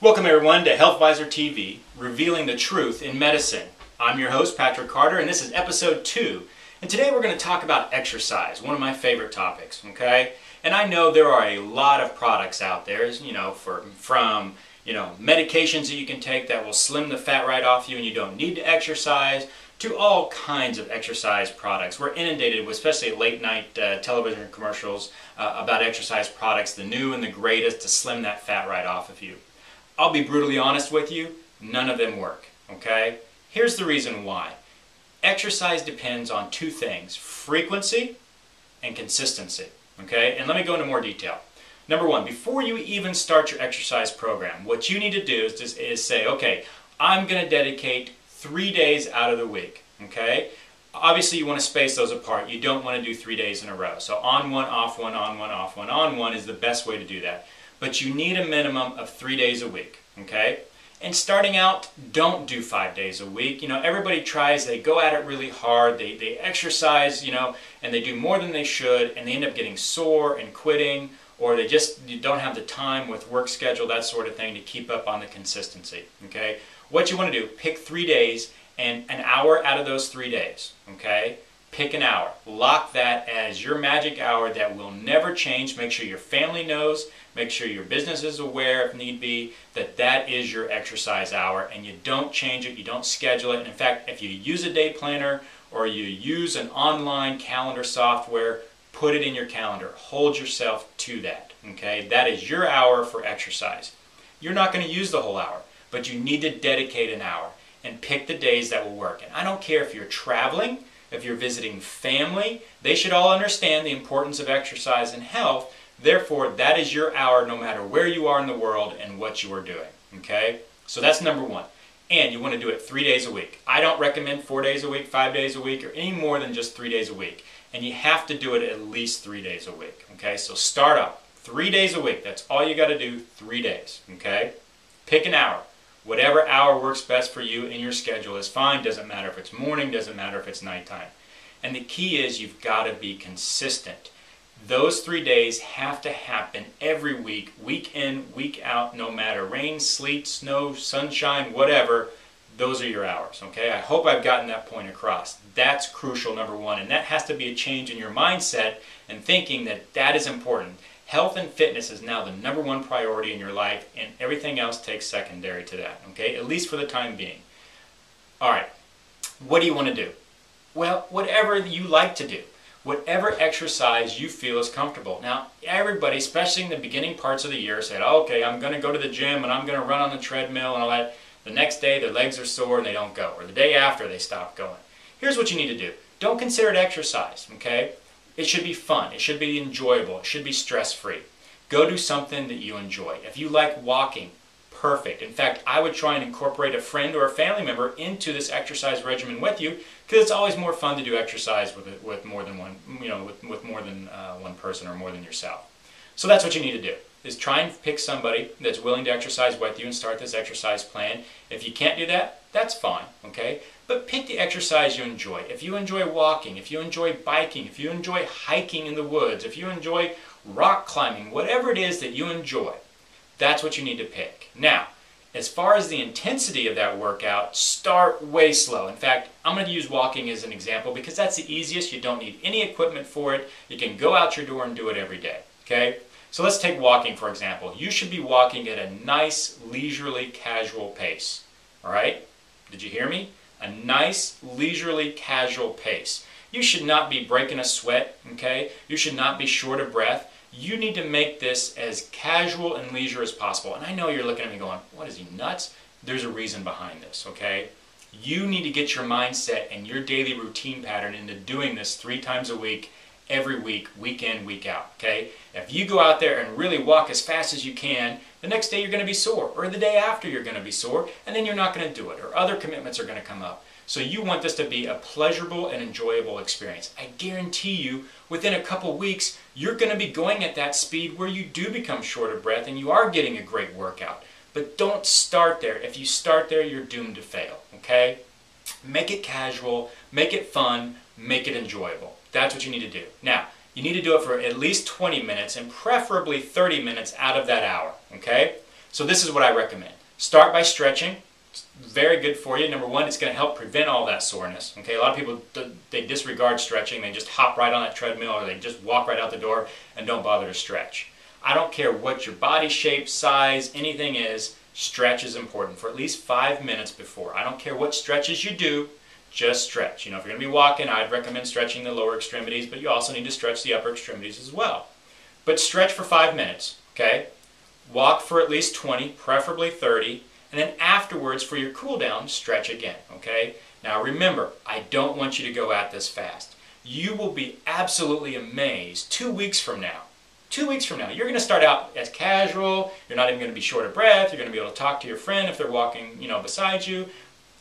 Welcome everyone to HealthVisor TV, revealing the truth in medicine. I'm your host, Patrick Carter, and this is episode 2. And today we're going to talk about exercise, one of my favorite topics, okay? And I know there are a lot of products out there, from medications that you can take that will slim the fat right off you and you don't need to exercise, to all kinds of exercise products. We're inundated with, especially late night television commercials about exercise products, the new and the greatest to slim that fat right off of you. I'll be brutally honest with you, none of them work, okay? Here's the reason why. Exercise depends on two things, frequency and consistency, okay? And let me go into more detail. Number one, before you even start your exercise program, what you need to do is say, okay, I'm going to dedicate 3 days out of the week, okay? Obviously you want to space those apart. You don't want to do 3 days in a row. So on one, off one, on one, off one, on one is the best way to do that. But you need a minimum of 3 days a week, okay? And starting out, don't do 5 days a week. You know, everybody tries, they go at it really hard, they exercise, and they do more than they should, and they end up getting sore and quitting, or you don't have the time with work schedule, that sort of thing, to keep up on the consistency, okay? What you want to do, pick 3 days and an hour out of those 3 days, okay? Pick an hour. Lock that as your magic hour that will never change. Make sure your family knows. Make sure your business is aware, if need be, that that is your exercise hour, and you don't change it, you don't schedule it. And in fact, if you use a day planner or you use an online calendar software, put it in your calendar. Hold yourself to that, okay? That is your hour for exercise. You're not going to use the whole hour, but you need to dedicate an hour and pick the days that will work. And I don't care if you're traveling, if you're visiting family, they should all understand the importance of exercise and health. Therefore, that is your hour no matter where you are in the world and what you are doing, okay? So that's number one. And you want to do it 3 days a week. I don't recommend 4 days a week, 5 days a week, or any more than just 3 days a week. And you have to do it at least 3 days a week, okay? So start up 3 days a week. That's all you got to do, 3 days, okay? Pick an hour. Whatever hour works best for you in your schedule is fine. Doesn't matter if it's morning, doesn't matter if it's nighttime. And the key is you've got to be consistent. Those 3 days have to happen every week, week in, week out, no matter rain, sleet, snow, sunshine, whatever. Those are your hours, okay? I hope I've gotten that point across. That's crucial, number one, and that has to be a change in your mindset and thinking that that is important. Health and fitness is now the number one priority in your life, and everything else takes secondary to that, okay? At least for the time being. All right, what do you want to do? Well, whatever you like to do. Whatever exercise you feel is comfortable. Now, everybody, especially in the beginning parts of the year, said, okay, I'm going to go to the gym and I'm going to run on the treadmill and all that. The next day, their legs are sore and they don't go. Or the day after, they stop going. Here's what you need to do. Don't consider it exercise, okay? It should be fun. It should be enjoyable. It should be stress-free. Go do something that you enjoy. If you like walking, perfect. In fact, I would try and incorporate a friend or a family member into this exercise regimen with you, because it's always more fun to do exercise with more than one, with more than one person or more than yourself. So that's what you need to do, is try and pick somebody that's willing to exercise with you and start this exercise plan. If you can't do that, that's fine, okay? But pick the exercise you enjoy. If you enjoy walking, if you enjoy biking, if you enjoy hiking in the woods, if you enjoy rock climbing, whatever it is that you enjoy, that's what you need to pick. Now, as far as the intensity of that workout, start way slow. In fact, I'm going to use walking as an example because that's the easiest. You don't need any equipment for it. You can go out your door and do it every day, okay? So let's take walking, for example. You should be walking at a nice, leisurely, casual pace, all right? Did you hear me? A nice, leisurely, casual pace. You should not be breaking a sweat, okay? You should not be short of breath. You need to make this as casual and leisure as possible. And I know you're looking at me going, what, is he nuts? There's a reason behind this, okay? You need to get your mindset and your daily routine pattern into doing this 3 times a week, every week, week in, week out, okay? If you go out there and really walk as fast as you can, the next day you're going to be sore, or the day after you're going to be sore, and then you're not going to do it, or other commitments are going to come up. So you want this to be a pleasurable and enjoyable experience. I guarantee you, within a couple weeks, you're going to be going at that speed where you do become short of breath and you are getting a great workout. But don't start there. If you start there, you're doomed to fail, okay? Make it casual, make it fun, make it enjoyable. That's what you need to do. Now, you need to do it for at least 20 minutes and preferably 30 minutes out of that hour, okay? So this is what I recommend. Start by stretching. It's very good for you. Number one, it's going to help prevent all that soreness. Okay, a lot of people, they disregard stretching. They just hop right on that treadmill, or they just walk right out the door and don't bother to stretch. I don't care what your body shape, size, anything is, stretch is important for at least 5 minutes before. I don't care what stretches you do, just stretch. You know, if you're going to be walking, I'd recommend stretching the lower extremities, but you also need to stretch the upper extremities as well. But stretch for 5 minutes, okay? Walk for at least 20, preferably 30, and then afterwards for your cool down, stretch again, okay? Now remember, I don't want you to go at this fast. You will be absolutely amazed 2 weeks from now. 2 weeks from now, you're going to start out as casual. You're not even going to be short of breath. You're going to be able to talk to your friend if they're walking, beside you.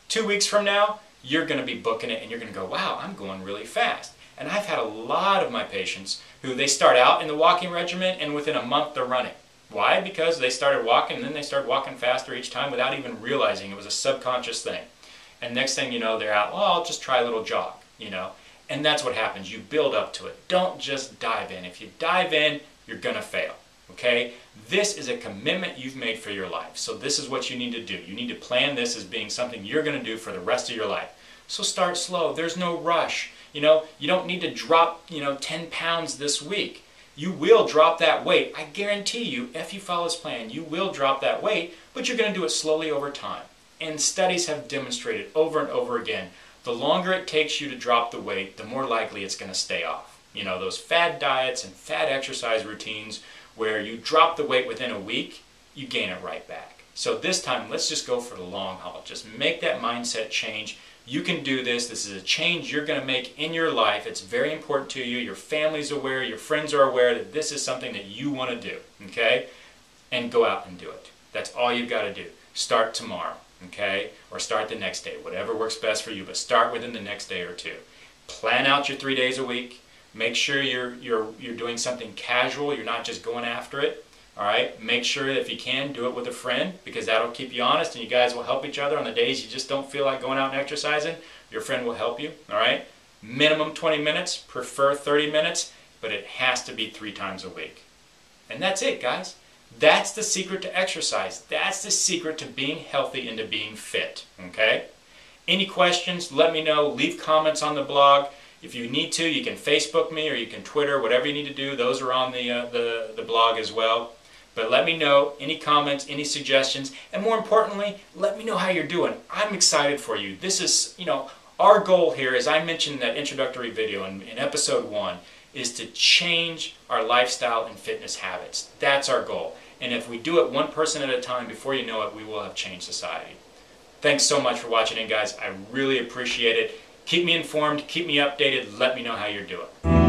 2 weeks from now, you're going to be booking it and you're going to go, wow, I'm going really fast. And I've had a lot of my patients who they start out in the walking regimen and within a month they're running. Why? Because they started walking and then they started walking faster each time without even realizing it was a subconscious thing. And next thing you know, they're out, well, I'll just try a little jog, And that's what happens. You build up to it. Don't just dive in. If you dive in, you're going to fail. Okay? This is a commitment you've made for your life. So this is what you need to do. You need to plan this as being something you're going to do for the rest of your life. So start slow. There's no rush. You don't need to drop, 10 pounds this week. You will drop that weight. I guarantee you, if you follow this plan, you will drop that weight, but you're going to do it slowly over time. And studies have demonstrated over and over again, the longer it takes you to drop the weight, the more likely it's going to stay off. Those fad diets and fad exercise routines where you drop the weight within a week, you gain it right back. So this time, let's just go for the long haul. Just make that mindset change. You can do this. This is a change you're going to make in your life. It's very important to you. Your family's aware. Your friends are aware that this is something that you want to do. Okay? And go out and do it. That's all you've got to do. Start tomorrow. Okay? Or start the next day. Whatever works best for you. But start within the next day or two. Plan out your 3 days a week. Make sure you're doing something casual. You're not just going after it. All right? Make sure that if you can, do it with a friend, because that'll keep you honest and you guys will help each other on the days you just don't feel like going out and exercising. Your friend will help you. All right? Minimum 20 minutes, prefer 30 minutes, but it has to be 3 times a week. And that's it, guys. That's the secret to exercise. That's the secret to being healthy and to being fit. Okay? Any questions, let me know. Leave comments on the blog. If you need to, you can Facebook me or you can Twitter, whatever you need to do. Those are on the blog as well. But let me know any comments, any suggestions, and more importantly, let me know how you're doing. I'm excited for you. This is, our goal here, as I mentioned in that introductory video in episode 1, is to change our lifestyle and fitness habits. That's our goal. And if we do it one person at a time, before you know it, we will have changed society. Thanks so much for watching in, guys. I really appreciate it. Keep me informed, keep me updated, let me know how you're doing.